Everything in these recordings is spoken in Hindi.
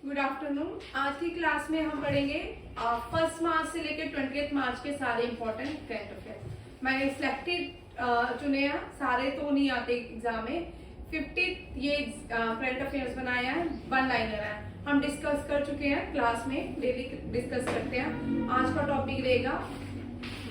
Good afternoon. आज की क्लास में हम पढ़ेंगे 1 मार्च से लेकर 20 मार्च के सारे इंपॉर्टेंट करंट अफेयर। मैंने सिलेक्टेड चुने हैं, सारे तो नहीं आते एग्जाम में। 50 ये करंट अफेयर्स बनाया है, 1 लाइनर है। हम डिस्कस कर चुके हैं क्लास में, डेली डिस्कस करते हैं। आज का टॉपिक रहेगा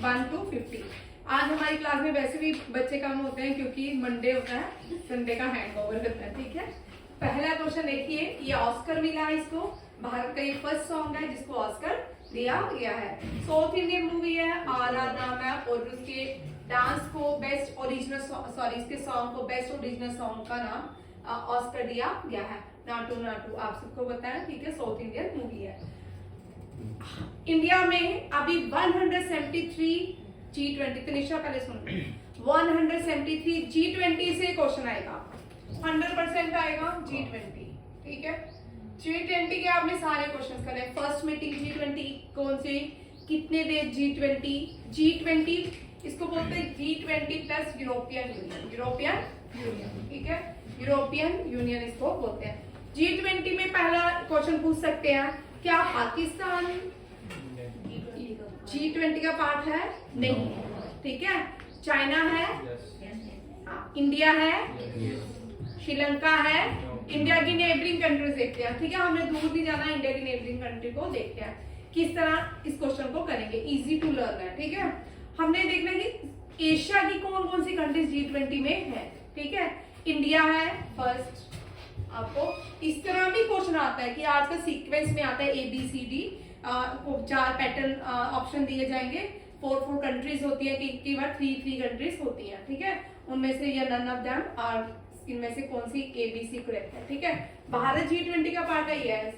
1 to 50। आज हमारी क्लास में वैसे भी बच्चे कम होते हैं क्योंकि मंडे होता है, संडे का हैंगओवर होता है। ठीक है, पहला क्वेश्चन देखिए, ये ऑस्कर मिला है इसको। भारत का ये फर्स्ट सॉन्ग है जिसको ऑस्कर दिया गया है। साउथ इंडियन मूवी है, आर नाम है, और उसके डांस को बेस्ट ओरिजिनल सॉरी इसके सॉन्ग को बेस्ट ओरिजिनल सॉन्ग का नाम ऑस्कर दिया गया है। नाटू नाटू आप सबको पता है, ठीक है, साउथ इंडियन मूवी है। इंडिया में अभी 173 G20, तनिषा पहले सुन, 173 G20 से क्वेश्चन आएगा, 100% आएगा G20। ठीक है, G20 के आपने सारे क्वेश्चन करे। फर्स्ट मीटिंग G20 कौन सी, कितने देश G20 इसको बोलते हैं G20 प्लस यूरोपियन यूनियन। ठीक है, यूरोपियन यूनियन इसको बोलते हैं। G20 में पहला क्वेश्चन पूछ सकते हैं, क्या पाकिस्तान G20 का पार्ट है? नहीं। ठीक है, चाइना है, इंडिया है, श्रीलंका है। इंडिया की नेबरिंग कंट्रीज देखते हैं। ठीक है, हमने दूर नहीं जाना, इंडिया की नेबरिंग कंट्री को देखते हैं किस तरह इस क्वेश्चन को करेंगे। इजी टू लर्न है। ठीक है, हमने देखना है कि एशिया की कौन कौन सी कंट्रीज G20 में है। ठीक है, इंडिया है फर्स्ट। आपको इस तरह भी क्वेश्चन आता है कि आज का सीक्वेंस में आता है ABCD, 4 पैटर्न ऑप्शन दिए जाएंगे। 4 कंट्रीज होती है, कि बार 3 कंट्रीज होती है। ठीक है, उनमें से या नन ऑफ देम आर, इनमें से कौन सी ABC करेक्ट है। ठीक है, भारत G20 का पार्ट है, यस।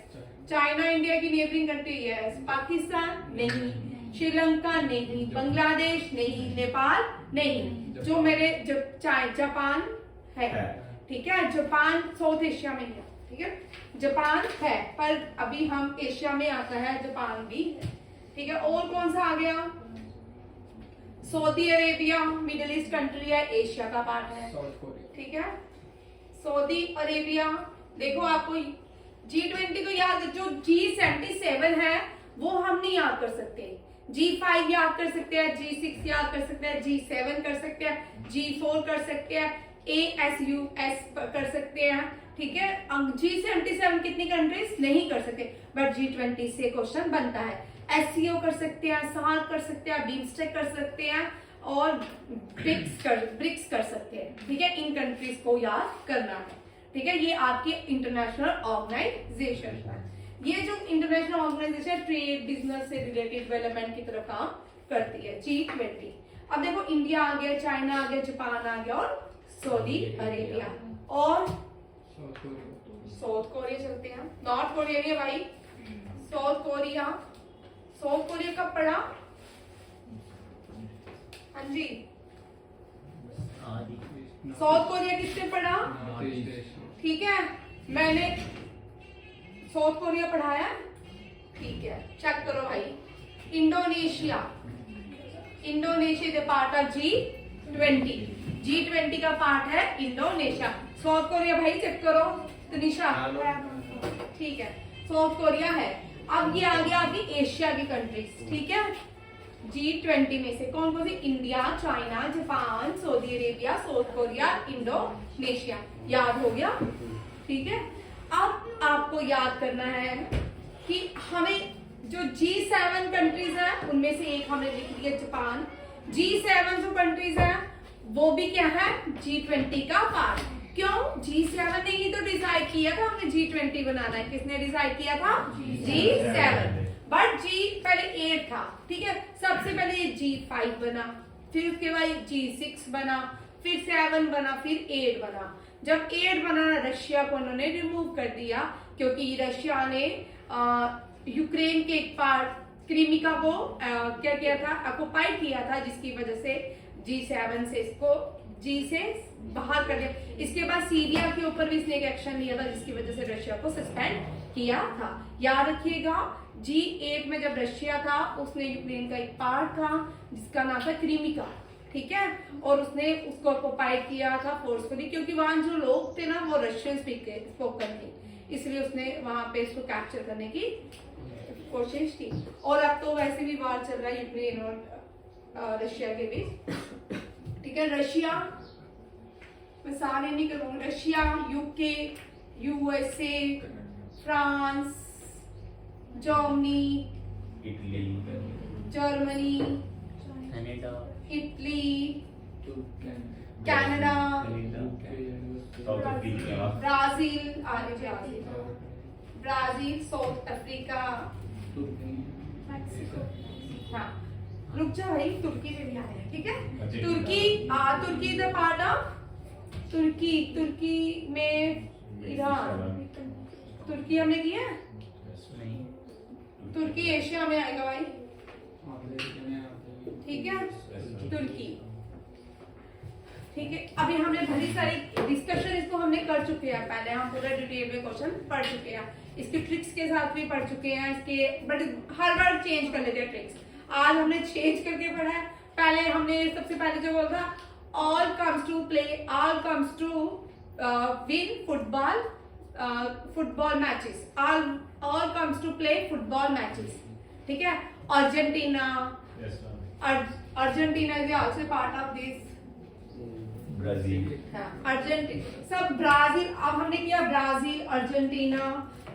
चाइना इंडिया की नेबरिंग कंट्री, यस। पाकिस्तान नहीं, श्रीलंका नहीं, बांग्लादेश नहीं, नेपाल नहीं। जो मेरे जापान है। ठीक है, जापान साउथ एशिया में है। ठीक है, जापान है, पर अभी हम एशिया में आता है, जापान भी है। ठीक है, और कौन सा आ गया? Saudi Arabia middle east country है, एशिया का पार्ट है। ठीक है, सऊदी अरेबिया। देखो आपको G20 तो याद, जो G77 है वो हम नहीं याद कर सकते। G5 याद कर सकते हैं, G6 याद कर सकते हैं, G7 कर सकते हैं, G4 कर सकते हैं, ASUS कर सकते हैं। ठीक है, G77 कितनी कंट्रीज नहीं कर सकते, बट G20 से क्वेश्चन बनता है। SCO कर सकते हैं, SAARC कर सकते हैं, BIMSTEC कर सकते हैं, और ब्रिक्स कर सकते हैं। ठीक है, इन कंट्रीज को याद करना है। ठीक है, ये आपकी इंटरनेशनल ऑर्गेनाइजेशन है। ये जो इंटरनेशनल ऑर्गेनाइजेशन ट्रेड बिजनेस से रिलेटेड डेवलपमेंट की तरफ काम करती है, G20। अब देखो, इंडिया आ गया, चाइना आ गया, जापान आ गया, और सऊदी अरेबिया, और साउथ कोरिया चलते हैं। नॉर्थ कोरिया नहीं है भाई, साउथ कोरिया कब पड़ा? हाँ जी, साउथ कोरिया किसने पढ़ा? ठीक है, मैंने साउथ कोरिया पढ़ाया। ठीक है, चेक करो भाई। Indonesia the part of G20 का पार्ट है इंडोनेशिया। साउथ कोरिया भाई चेक करो, तनिषा। ठीक है, साउथ कोरिया है। अब ये आ गया आपकी एशिया की कंट्रीज। ठीक है, G20 में से कौन कौन सी? India, China, Japan, Saudi Arabia, South Korea, Indonesia. याद हो गया? ठीक है, अब आपको याद करना है कि हमें जो G7 कंट्रीज है उनमें से एक हमने लिख दिया जापान। G7 जो कंट्रीज है वो भी क्या है? G20 का पार्ट। क्यों? G7 ने ही तो डिसाइड किया था हमें G20 बनाना है। किसने डिसाइड किया था? G7। बट G पहले 8 था। ठीक है, सबसे पहले ये G5 बना, फिर उसके बाद G6 बना, फिर 7 बना, फिर 8 बना। जब 8 बना, रशिया को उन्होंने रिमूव कर दिया, क्योंकि रशिया ने यूक्रेन के एक पार्ट क्रीमिका को क्या किया था? ऑक्युपाई किया था, जिसकी वजह से G7 से इसको G से बाहर कर दिया। इसके बाद सीरिया के ऊपर भी इसने एक एक्शन लिया था, जिसकी वजह से रशिया को सस्पेंड किया था। याद रखिएगा, G8 में जब रशिया था, उसने यूक्रेन का एक पार्ट था जिसका नाम था क्रीमिका। ठीक है, और उसने उसको ऑक्युपाई किया था फोर्सफुली, क्योंकि वहां जो लोग थे ना वो रशियन स्पोकन थे। इसलिए उसने वहां पे इसको कैप्चर करने की कोशिश की। और अब तो वैसे भी वार चल रहा है यूक्रेन और रशिया के बीच, ठीक है। रशिया मैं सारे नहीं करूंगी, Russia, UK, USA, France, Germany, Italy, Germany, Canada, Italy, Canada, south Africa, Brazil, Brazil, south Africa, हाँ रुक जा भाई, तुर्की से भी आ रहे हैं, ठीक है। तुर्की, तुर्की इज अ पार्ट ऑफ तुर्की में ईरान, तुर्की हमने किया है, तुर्की एशिया में आएगा भाई, ठीक है। तुर्की, ठीक है। अभी हमने बड़ी सारी डिस्कशन इसको हमने कर चुके हैं, पहले हम पूरा डिटेल में क्वेश्चन पढ़ चुके हैं, इसके ट्रिक्स के साथ भी पढ़ चुके हैं, इसके बट हर बार चेंज कर लेते हैं ट्रिक्स। आज हमने चेंज करके पढ़ा है। पहले हमने सबसे पहले जो बोला था, all comes to play, all comes to win football matches, all comes to play football matches, ठीक है। Argentina, Argentina is also part of this, Brazil, Argentina, सब ब्राजील। अब हमने किया ब्राजील, अर्जेंटीना,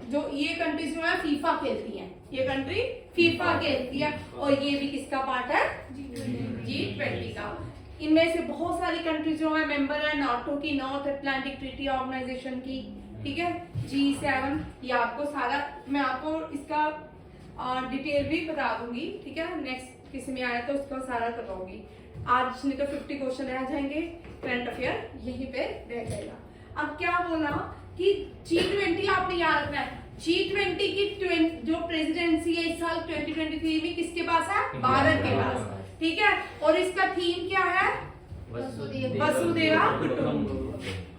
जो ये कंट्री जो है फीफा खेलती हैं, ये कंट्री फीफा खेलती है, और ये भी किसका पार्ट है, G20 का। इनमें से बहुत सारी कंट्री जो है मेंबर है नाटो की, नॉर्थ अटलांटिक ट्रीटी ऑर्गेनाइजेशन की, ठीक है। G7, ये आपको सारा, मैं आपको इसका डिटेल भी बता दूंगी, ठीक है। नेक्स्ट किसी में आया तो उसका सारा करवाऊंगी। आज नहीं तो 50 क्वेश्चन रह जाएंगे, करंट अफेयर यहीं पे रह जाएगा। अब क्या बोला कि G20 आपने याद रखना है, G20 की जो प्रेसिडेंसी है इस साल 2023 में किसके पास है, भारत के पास, ठीक है। और इसका थीम क्या है, वसुधैव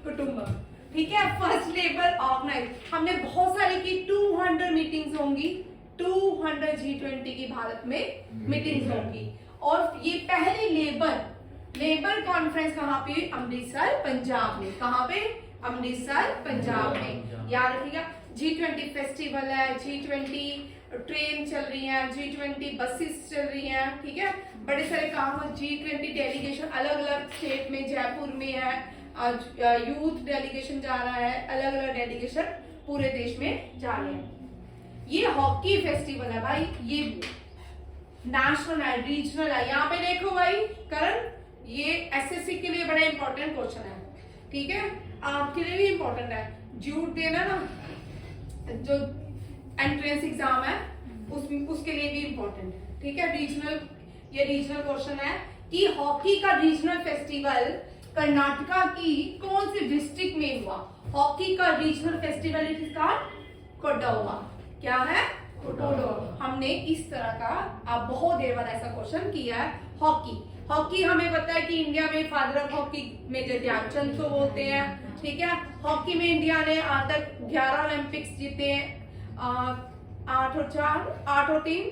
कुटुंबकम, ठीक है। फर्स्ट लेवल ऑर्गेनाइज हमने बहुत सारी की, 200 मीटिंग्स होंगी, 200 G20 की भारत में मीटिंग्स होंगी। और ये पहली लेबर कॉन्फ्रेंस कहाँ पे, अमृतसर पंजाब में, कहाँ पे, अमृतसर पंजाब में, याद रखिएगा। G20 फेस्टिवल है, G20 ट्रेन चल रही है, G20 बसेस चल रही हैं, ठीक है। बड़े सारे काम है, G20 डेलीगेशन अलग अलग स्टेट में, जयपुर में है, यूथ डेलीगेशन जा रहा है, अलग अलग डेलीगेशन पूरे देश में जा रहे हैं। ये हॉकी फेस्टिवल है भाई, ये नेशनल है, रीजनल है। यहाँ पे देखो भाई करण, ये एसएससी के लिए बड़ा इंपॉर्टेंट क्वेश्चन है, ठीक है, आपके लिए भी इंपॉर्टेंट है। झूठ देना ना, जो एंट्रेंस एग्जाम है उसके लिए भी इंपॉर्टेंट है, ठीक है। रीजनल, ये रीजनल क्वेश्चन है कि हॉकी का रीजनल फेस्टिवल कर्नाटका की कौन सी डिस्ट्रिक्ट में हुआ। हॉकी का regional festival it is called Kodava, क्या है, कोडावा। हमने इस तरह का आप बहुत देर बाद ऐसा क्वेश्चन किया है। हॉकी हमें पता है कि इंडिया में father of hockey major Dhyanchand को बोलते हैं, ठीक है। हॉकी में इंडिया ने आज तक 11 ओलंपिक्स जीते हैं, 8 और 3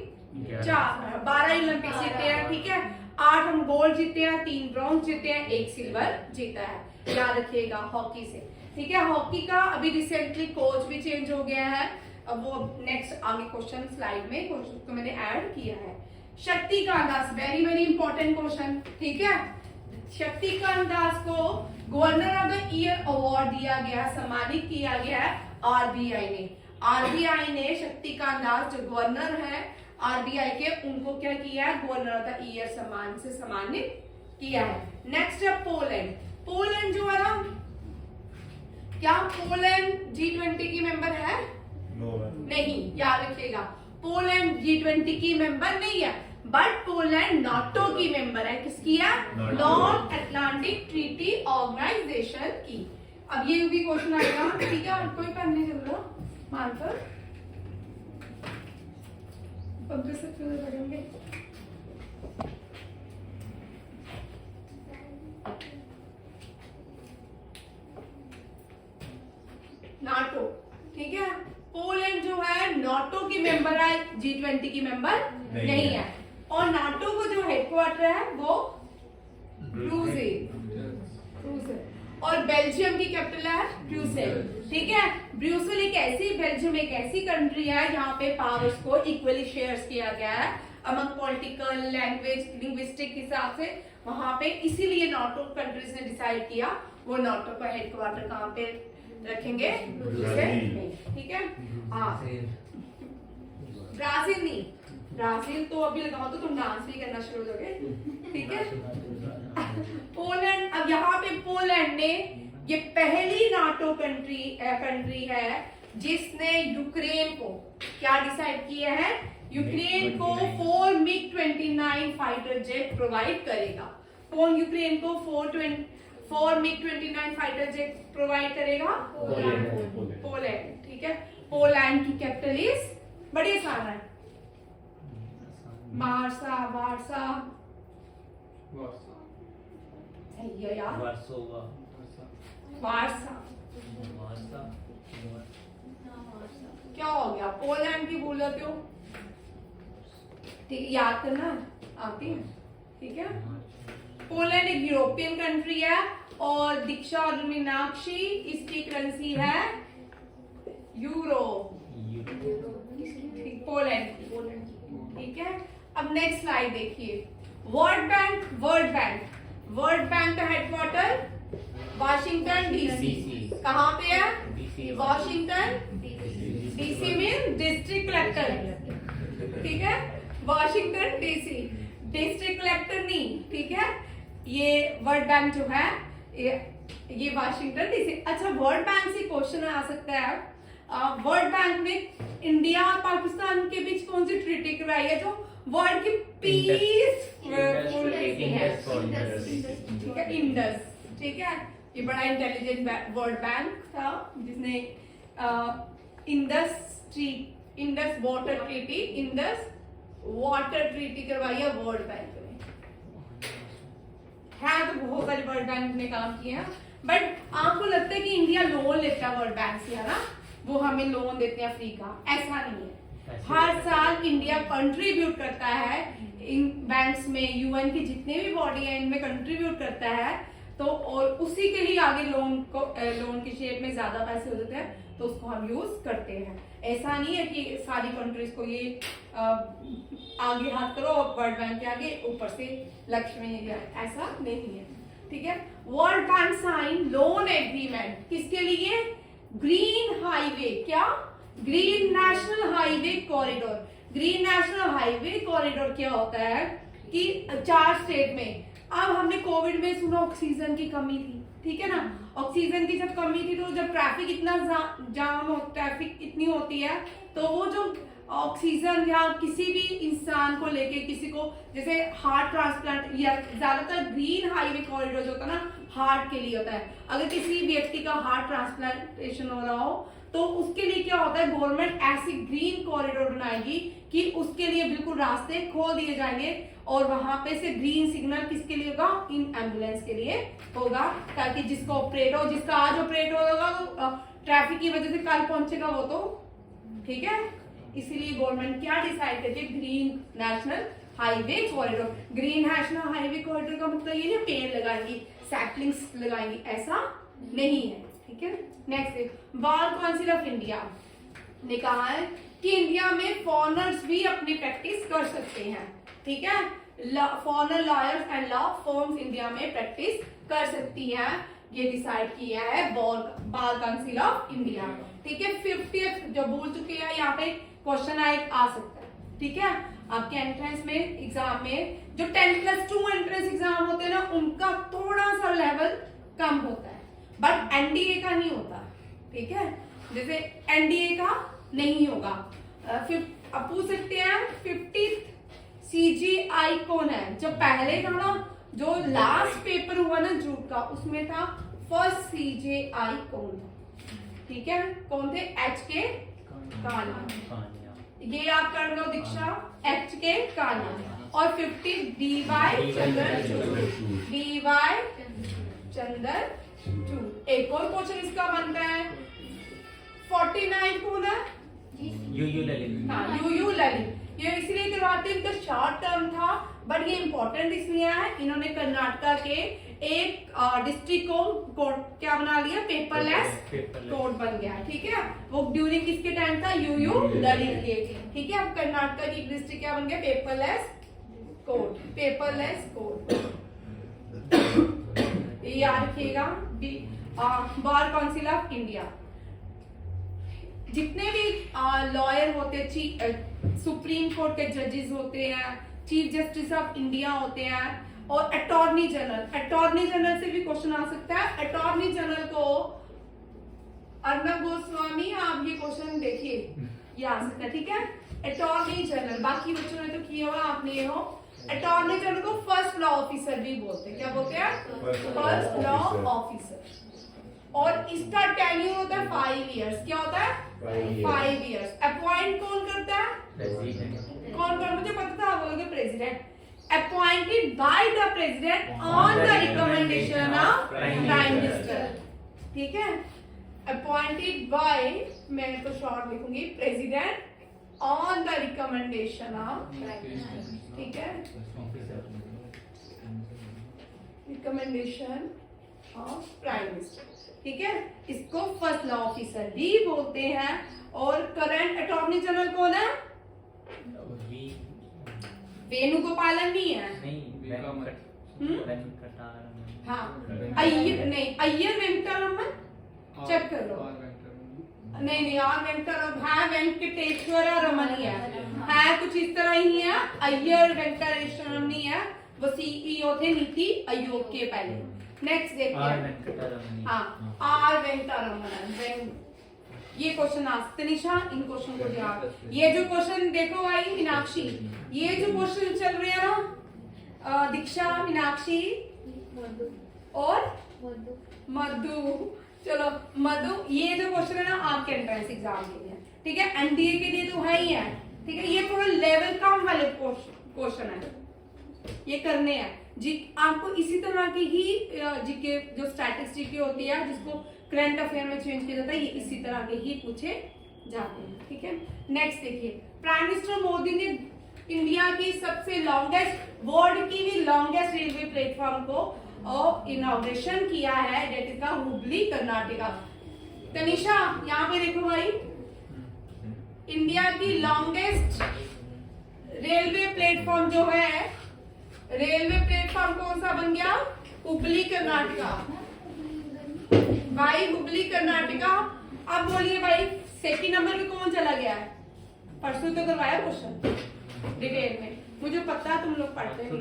4 12 ओलंपिक्स जीते हैं, ठीक है। 8 हम गोल्ड जीते हैं, 3 ब्रॉन्ज जीते हैं, 1 सिल्वर जीता है, याद रखिएगा हॉकी से, ठीक है। हॉकी का अभी रिसेंटली कोच भी चेंज हो गया है, अब वो नेक्स्ट आगे क्वेश्चन स्लाइड में तो मैंने ऐड किया है। Shaktikanta Das, very very important question, ठीक है। शक्तिकांत दास को governor of the year award दिया गया, सम्मानित किया गया है आरबीआई ने। आरबीआई ने शक्तिकांत दास जो गवर्नर है आरबीआई के, उनको क्या किया है, गवर्नर ऑफ द ईयर सम्मान से सम्मानित किया है। नेक्स्ट है पोलैंड। पोलैंड जो है ना, क्या पोलैंड G20 की मेंबर है? नहीं, याद रखिएगा, पोलैंड G20 की मेंबर नहीं है, बट पोलैंड नाटो की मेंबर है। किसकी है? नॉर्थ अटलांटिक ट्रीटी ऑर्गेनाइजेशन की। अब ये भी क्वेश्चन आएगा, ठीक है। कोई पेन नहीं चल रहा, मार्कर 15 से पढ़ेंगे। नाटो, ठीक है। पोलैंड जो है नाटो की मेंबर है, G20 की मेंबर नहीं है। और नाटो को जो हेडक्वार्टर है वो ब्रुसेल्स, और बेल्जियम की कैपिटल है ब्रुसेल। ठीक है, ब्रुसेल एक ऐसी, बेल्जियम एक ऐसी कंट्री है जहाँ पे पावर्स को इक्वली शेयर किया गया है अमंग पॉलिटिकल, लैंग्वेज, लिंग्विस्टिक हिसाब से वहां पे। इसीलिए नाटो कंट्रीज ने डिसाइड किया वो नाटो का हेडक्वार्टर कहाँ पे रखेंगे, ब्रुसेल में। ठीक है, हाँ ब्राजील नहीं, ब्राजील तो अभी लगाओ तो तुम डांस भी करना शुरू हो जाओगे। ठीक है, पोलैंड, अब यहाँ पे पोलैंड ने, ये पहली नाटो कंट्री है जिसने यूक्रेन को क्या डिसाइड किया है, यूक्रेन को 4 MiG-29 फाइटर जेट प्रोवाइड करेगा। कौन यूक्रेन को 4 MiG-29 फाइटर जेट प्रोवाइड करेगा? पोलैंड। ठीक है, पोलैंड की कैपिटल इज, बड़ी आसान है, वार्सा। सही है यार, वार्सा। क्या हो गया, पोलैंड की बोल रहे हो? ठीक, याद करना आती है। ठीक है, पोलैंड एक यूरोपियन कंट्री है और दीक्षा और मीनाक्षी इसकी करेंसी है यूरो। पोलैंड की। ठीक है, अब नेक्स्ट स्लाइड देखिए, वर्ल्ड बैंक का हेडक्वार्टर वाशिंगटन डीसी। कहाँ पे है? वाशिंगटन डीसी में डिस्ट्रिक्ट कलेक्टर। ठीक है, वाशिंगटन डीसी, डिस्ट्रिक्ट कलेक्टर नहीं। ठीक है, ये वर्ल्ड बैंक जो है ये वाशिंगटन डीसी। अच्छा, वर्ल्ड बैंक से क्वेश्चन आ सकता है, वर्ल्ड बैंक में इंडिया और पाकिस्तान के बीच कौन सी ट्रीटी कराई है जो वर्ल्ड की पीस ट्रीटी है? ठीक है, इंडस। ठीक है, ये बड़ा इंटेलिजेंट वर्ल्ड बैंक था जिसने इंडस वाटर ट्रीटी करवाई है वर्ल्ड बैंक ने। है तो बहुत सारे वर्ल्ड बैंक ने काम किए हैं, बट आपको लगता है कि इंडिया लोन लेता है वर्ल्ड बैंक से, है ना, वो हमें लोन देते हैं फ्री का? ऐसा नहीं है, हर साल इंडिया कंट्रीब्यूट करता है इन बैंक्स में, यूएन की जितने भी बॉडी है इनमें कंट्रीब्यूट करता है, तो और उसी के लिए आगे लोन की शेप में ज्यादा पैसे हो जाते हैं तो उसको हम यूज करते हैं। ऐसा नहीं है कि सारी कंट्रीज को ये आगे हाथ करो वर्ल्ड बैंक के आगे ऊपर से लक्ष्मी, ऐसा नहीं है। ठीक है, world bank sign loan agreement किसके लिए? ग्रीन हाईवे, क्या? Green national highway corridor. Green national highway corridor क्या होता है कि 4 स्टेट में, अब हमने कोविड में सुना ऑक्सीजन की कमी थी, ठीक है ना, ऑक्सीजन की जब कमी थी तो जब ट्रैफिक इतना जाम हो, ट्रैफिक इतनी होती है तो वो जो ऑक्सीजन या किसी भी इंसान को लेके किसी को जैसे हार्ट ट्रांसप्लांट या ज्यादातर ग्रीन हाईवे कॉरिडोर जो होता है ना हार्ट के लिए होता है, अगर किसी व्यक्ति का हार्ट ट्रांसप्लांटेशन हो रहा हो तो उसके लिए क्या होता है, गवर्नमेंट ऐसी ग्रीन कॉरिडोर बनाएगी कि उसके लिए बिल्कुल रास्ते खोल दिए जाएंगे और वहां पे से ग्रीन सिग्नल किसके लिए होगा? इन एम्बुलेंस के लिए होगा, ताकि जिसको ऑपरेट हो, जिसका आज ऑपरेट होगा तो ट्रैफिक की वजह से कल पहुंचेगा वो तो, ठीक है। इसीलिए गवर्नमेंट क्या डिसाइड करती है? Green national highway corridor. Green national highway corridor का मतलब ये नहीं पेड़ लगाएंगी, सैपलिंग्स लगाएंगी, ऐसा नहीं है, ठीक है। Next, bar council of India ने कहा है कि इंडिया में फॉरेनर्स भी अपनी प्रैक्टिस कर सकते हैं, ठीक है। Foreigner lawyers and law firms India में प्रैक्टिस कर सकती है, ये डिसाइड किया है बार काउंसिल ऑफ इंडिया, ठीक है। 50th जो बोल चुके हैं, यहाँ पे क्वेश्चन आ सकता है, ठीक है। आपके एंट्रेंस में एग्जाम में जो 10+2 एंट्रेंस एग्जाम होते हैं ना, उनका थोड़ा सा लेवल कम होता है, बट एनडीए का नहीं होता, ठीक है। जैसे एनडीए का नहीं होगा। अब पूछ सकते हैं 50th CGI कौन है? जो पहले था ना, जो लास्ट पेपर हुआ ना जूट का, उसमें था फर्स्ट CGI कौन था, ठीक है। कौन थे? HK कान्हा, ये आप कर लो दीक्षा, HK कान्हा। और 50 DY चंद्रचूड़। एक और क्वेश्चन इसका बनता है, 49 कौन है? यूयू ललित। हाँ, यूयू ललित। ये इसलिए करवाते हैं, इनका शॉर्ट टर्म था, बट ये इंपॉर्टेंट इसलिए है, इन्होंने कर्नाटका के एक डिस्ट्रिक्ट को कोड क्या बना लिया, पेपरलेस कोड बन गया, ठीक है। वो ड्यूरिंग किसके टाइम था, यूयू ललित के, ठीक है। अब कर्नाटक की डिस्ट्रिक्ट क्या बन गया, पेपरलेस कोड, पेपरलेस कोड। ये याद रखिएगा। बार काउंसिल ऑफ इंडिया, जितने भी लॉयर होते हैं, सुप्रीम कोर्ट के जजेस होते हैं, चीफ जस्टिस ऑफ इंडिया होते हैं, और अटॉर्नी जनरल से भी क्वेश्चन आ सकता है। अटॉर्नी जनरल को अर्नब गोस्वामी, आप ये क्वेश्चन देखिए, ये आ सकता है, ठीक है। अटॉर्नी जनरल, बाकी बच्चों ने तो किया होगा, आपने ये हो। अटॉर्नी जनरल को फर्स्ट लॉ ऑफिसर भी बोलते हैं, क्या बोलते हैं, फर्स्ट लॉ ऑफिसर। और इसका टेन्यूर होता है 5 इयर्स, क्या होता है, 5 इयर्स। अपॉइंट कौन करता है, कौन, मुझे पता था आप बोलोगे president. Appointed by the president on the recommendation of prime minister, ठीक है। अपॉइंटेड बाय, मैं तो शॉर्ट लिखूंगी, president on the recommendation of prime minister, ठीक है, रिकमेंडेशन ऑफ प्राइम मिनिस्टर, ठीक है। इसको फर्स्ट लॉ ऑफिसर भी बोलते हैं। और करंट अटॉर्नी जनरल कौन है, वेणुगोपालन नहीं है, हाँ, अय्यर नहीं, अय्यर वेंकटरमन, चेक कर लो, नहीं आर वेंकटरमन है, वेंकटेश्वर रमन ही है कुछ इस तरह ही है। अय्यर वेंकटेश्वर नहीं है, वो सीईओ थे नीति आयोग के पहले। नेक्स्ट देखिए, हाँ, आर वेंकटरमन। ये क्वेश्चन आ सकते निशा, इन क्वेश्चन को याद। ये जो क्वेश्चन देखो भाई मीनाक्षी, ये जो क्वेश्चन चल रहे हैं ना, दीक्षा, मीनाक्षी और मधु, चलो मधु, ये जो क्वेश्चन है ना आपके एंट्रेंस एग्जाम के लिए, ठीक है, एनडीए के लिए तो है ही है, ठीक है। ये थोड़ा लेवल कम वाले क्वेश्चन है, ये करने हैं जी। आपको इसी तरह की ही जीके जो स्टैटिस्टिक्स की होती है, जिसको करंट अफेयर में चेंज किया जाता है, ये इसी तरह के ही पूछे जाते हैं, ठीक है। नेक्स्ट देखिए, प्राइम मिनिस्टर मोदी ने इंडिया की सबसे लॉन्गेस्ट, वर्ल्ड की भी लॉन्गेस्ट रेलवे प्लेटफॉर्म को इनॉग्रेशन किया है, that is the Hubli Karnataka. Tanisha यहाँ पे देखो भाई, इंडिया की लॉन्गेस्ट रेलवे प्लेटफॉर्म जो है, रेलवे प्लेटफॉर्म कौन सा बन गया, हुबली कर्नाटका, भाई हुबली कर्नाटका। अब बोलिए भाई, सेकंड नंबर पे कौन चला गया है, परसों तो करवाया क्वेश्चन डिटेल में, मुझे पता तुम लोग पढ़ते हो।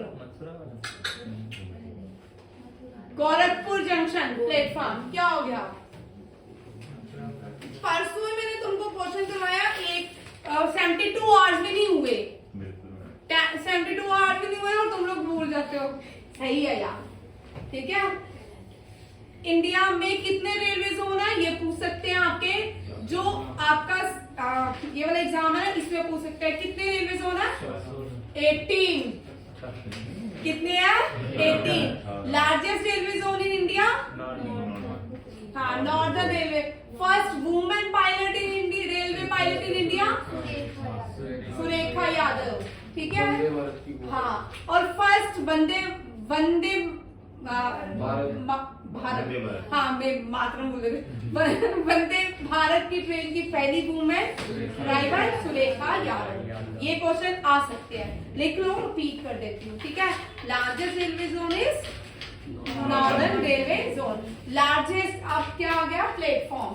गोरखपुर जंक्शन प्लेटफॉर्म क्या हो गया, परसों में मैंने तुमको क्वेश्चन करवाया, एक 72 आवर्स भी नहीं हुए, 72 आवर्स भी नहीं हुए और तुम लोग भूल जाते हो, सही है यार, ठीक है। इंडिया में कितने रेलवे जोन है, ये पूछ सकते हैं आपके, जो आपका ये वाला एग्जाम है इसमें पूछ सकते हैं, कितने रेलवे जोन है, 18, कितने हैं, 18। Largest railway zone in India, हाँ, northern railway. First women pilot in India, railway pilot in India, Surekha Yadav, ठीक है, हाँ। और फर्स्ट वंदे भारत, हाँ मैं मातरम बोल रही, वंदे भारत की ट्रेन की पहली वुमेन ड्राइवर सुरेखा यादव। ये क्वेश्चन आ सकते हैं, लिख लो, रिपीट कर देती हूँ, ठीक है। Largest railway zone is northern railway zone. Largest अब क्या आ गया, प्लेटफॉर्म,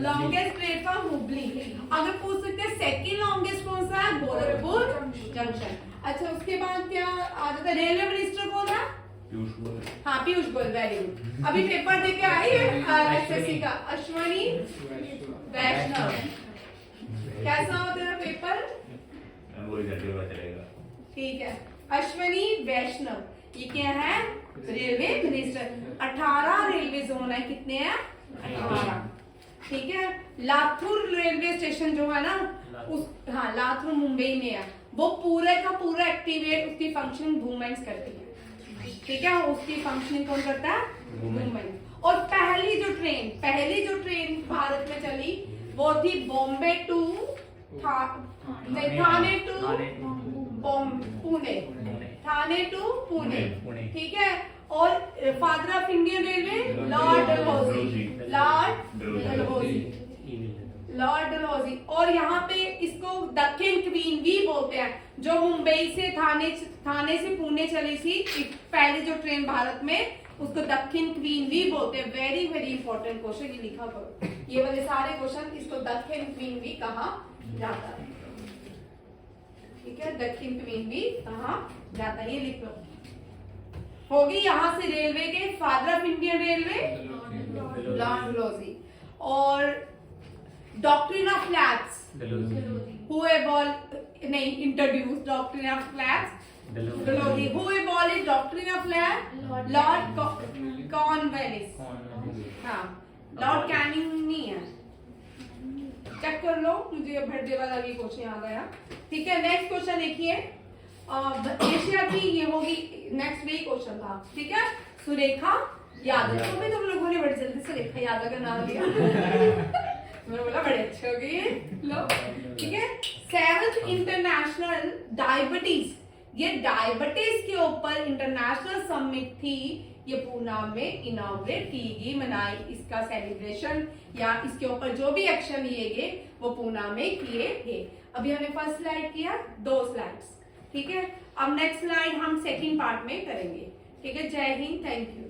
लॉन्गेस्ट प्लेटफॉर्म हुबली। अगर पूछ सकते हैं सेकंड लॉन्गेस्ट कौन सा है, गोरखपुर जंक्शन। अच्छा, उसके बाद क्या आ जाता है, रेलवे मिनिस्टर कौन है, हाँ पीयूष गोयल, वेरी गुड। अभी पेपर देके आई है एसएससी का, अश्वनी वैष्णव। कैसा हो तेरा पेपर, ठीक है, अश्वनी वैष्णव, ये क्या है, रेलवे मिनिस्टर। 18 रेलवे जोन है, कितने हैं, 18, ठीक है। लाथुर रेलवे स्टेशन जो है ना, उस, हाँ लाथुर मुंबई में है, वो पूरे का पूरा एक्टिवेट, उसकी फंक्शनिंग वुमेन्स करती है, ठीक है, उसकी फंक्शनिंग कौन करता है, वुमेन। और पहली जो ट्रेन भारत में चली वो थी Bombay to Thane to Pune, Thane to Pune, ठीक है। और father of Indian railway Lord Dalhousie, Lord Dalhousie. और यहाँ पे इसको दक्षिण क्वीन भी बोलते हैं, जो मुंबई से थाने से पुणे चली थी पहले जो ट्रेन भारत में, उसको दक्षिण क्वीन भी बोलते हैं। वेरी वेरी इंपॉर्टेंट क्वेश्चन, ये लिखा करो, ये वाले सारे क्वेश्चन, इसको दक्षिण क्वीन भी कहा जाता है। ठीक है, दक्षिण क्वीन भी कहा जाता है, ये लिख लो। होगी यहाँ से रेलवे के father of Indian railway Lord Dalhousie. और डॉक्ट्रिन ऑफ फ्लैट्स हु नहीं introduce doctrine of flats Dalhousie. Who abolished doctrine of flat Lord Cornwallis. हाँ, लॉर्ड कैनिंग नहीं है, चेक कर लो, मुझे भट्टे वाला भी क्वेश्चन याद आया। ठीक है, नेक्स्ट क्वेश्चन देखिए, एशिया की ये होगी, नेक्स्ट वही क्वेश्चन था। ठीक है, सुरेखा यादव, तो भी तुम लोगों ने बड़ी जल्दी सुरेखा यादव का नाम लिया मैंने बोला बड़े अच्छे हो गए लो। ठीक है, 7th इंटरनेशनल डायबिटीज, ये डायबिटीज के ऊपर इंटरनेशनल समिट थी, ये पूना में इनॉग्रेट की गई, मनाई, इसका सेलिब्रेशन या इसके ऊपर जो भी एक्शन लिए गए वो पूना में किए गए। अभी हमने फर्स्ट स्लाइड किया, 2 स्लाइड्स। ठीक है, अब नेक्स्ट स्लाइड हम सेकंड पार्ट में करेंगे। ठीक है, जय हिंद, थैंक यू।